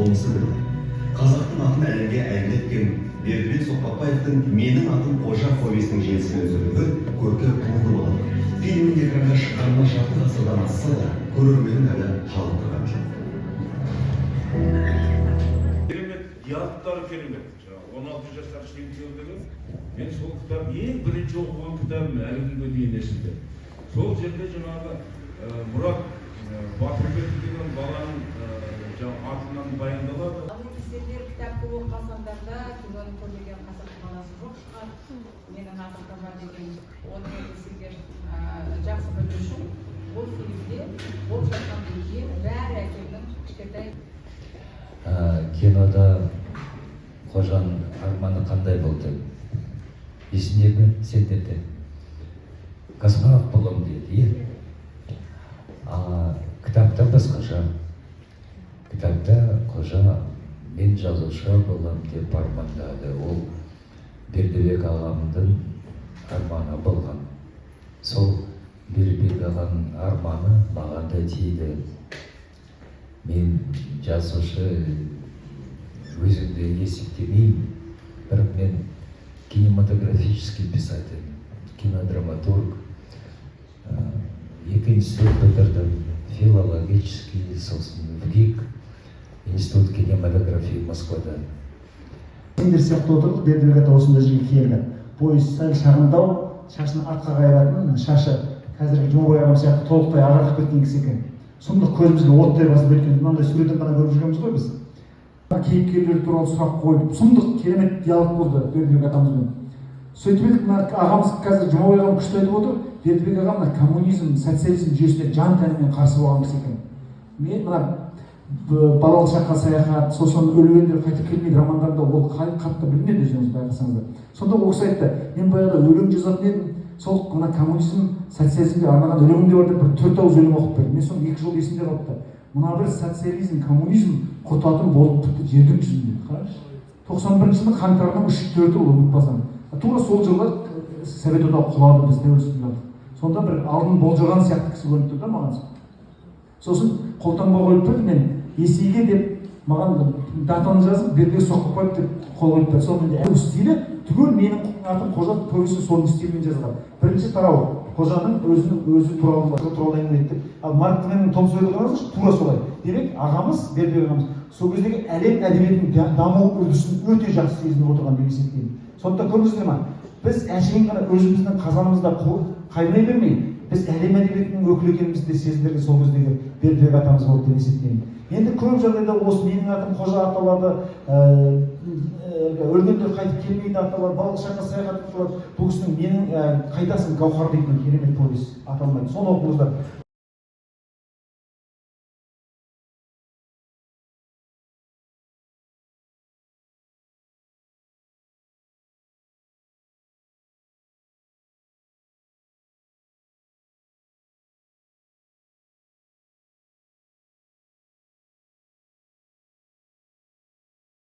болмысы белгілі. Қазақтың атын әлемге әйгілеткен Бердібек Соқпақбаевтың «Менің атым Қожа» повесінің желісімен өзгерілігі көркем туынды болады. Фильмнің экранға шыққанына жарты ғасырдан асса да, көрерменін әлі жалықтырған жоқ. Керемет, диалогтары керемет. 16 жастағы шенкеудегі мен сол кітап ең бірінші оқыған кітабым әлі күнге дейін есімде. Сол жерде жаңағы Мұрат Батырбек деген баланың атынан баяндалады. Сендер кітапты оқысаңдар да киноны көрмеген қазақ баласы жоқ шығар. Менің атым Қожа деген оны сендер жақсы білу үшін бұл фильмде болып жатқан дүние бәрі әкемнің кішкентай. Кинода Қожаның арманы қандай болды? Есінде ме сендерде? Космонавт боламын деді, кітапта басқаша. Кітапта Қожа мен жазушы боламын деп армандады. Ол Бердібек ағамның арманы болған. Сол Бердібек ағаның арманы маған да тиді. Мен жазушы өзімді есептемеймін, бірақ мен кинематографический писатель, кинодраматург. Екі институт бітірдім, филологический, сосын ВГИК, институт кинематографии Москвада. Сендер сияқты отырып, Бердібек ата осында жерге келді. Бойы сәл шағындау, шашын артқа қайыратын, шашы қазіргі Жұмабай ағам сияқты толықтай ағарып кеткен кісі екен. Сұмдық көзімізге оттай басып кеткен, мынандай суреттен ғана көріп жүргенбіз ғой біз. Кейіпкерлер туралы сұрақ қойып, сұмдық керемет диалог болды Бердібек атамызбен. Сөйтіп ағамыз қазір Жұмабай ағам күшті айтып отыр, Бердібек ағам коммунизм, социализм жүйесіне жан тәнімен қарсы болған кісі екен. Мен мына балалық шаққа саяхат, сосын өлгендер қайтып келмейді романдарында ол қатты білінеді өзіңіз байқасаңыздар. Сонда ол кісі айтты, мен баяғыда өлең жазатын едім, сол мына коммунизм, социализмге арнаған өлеңім де бар деп бір 4 ауыз өлең оқып берді. Мен соны 2 жыл есімде қалыпты. Мына бір социализм, коммунизм құртатын болып тіпті жердің жүзінде. Қарашы. 91 жылдың қаңтарының 3-4-і ол ұмытпасам. Тура сол жылы Совет одағы құлады, біз тәуелсіздік алдық. Сонда бір алдын болжаған сияқты кісі көрініп тұр да маған. Сосын қолтаңба қойып берді, мен есейге деп маған датаны жазып, Бердібек Соқпақбаев деп қол қойып берді. Сол менде стилі түгел менің атым Қожа повесі соның стилімен жазған. Бірінші тарау Қожаның өзі туралы әңгіме етті. Ал Марк Твеннің Том Сойерді қараңызшы, тура солай. Демек ағамыз, Бердібек ағамыз сол кездегі әлем әдебиетінің даму үрдісін өте жақсы сезініп отырған деп есептеймін. Сондықтан көрдіңіздер ме? Біз әшейін ғана өзіміздің қазанымызда қайнай бермей, біз әлем әдебиетінің өкілі екенімізді сезіндірген сол кездегі Бердібек атамыз болды деп есептеймін. Енді көп жағдайда осы менің атым Қожа аталады, өлгендер қайтып келмейді аталады, балалық шаққа саяхат аталады. Бұл кісінің менің қайдасың гауһар дейтін керемет повесть аталмайды. Соны оқыңыздар.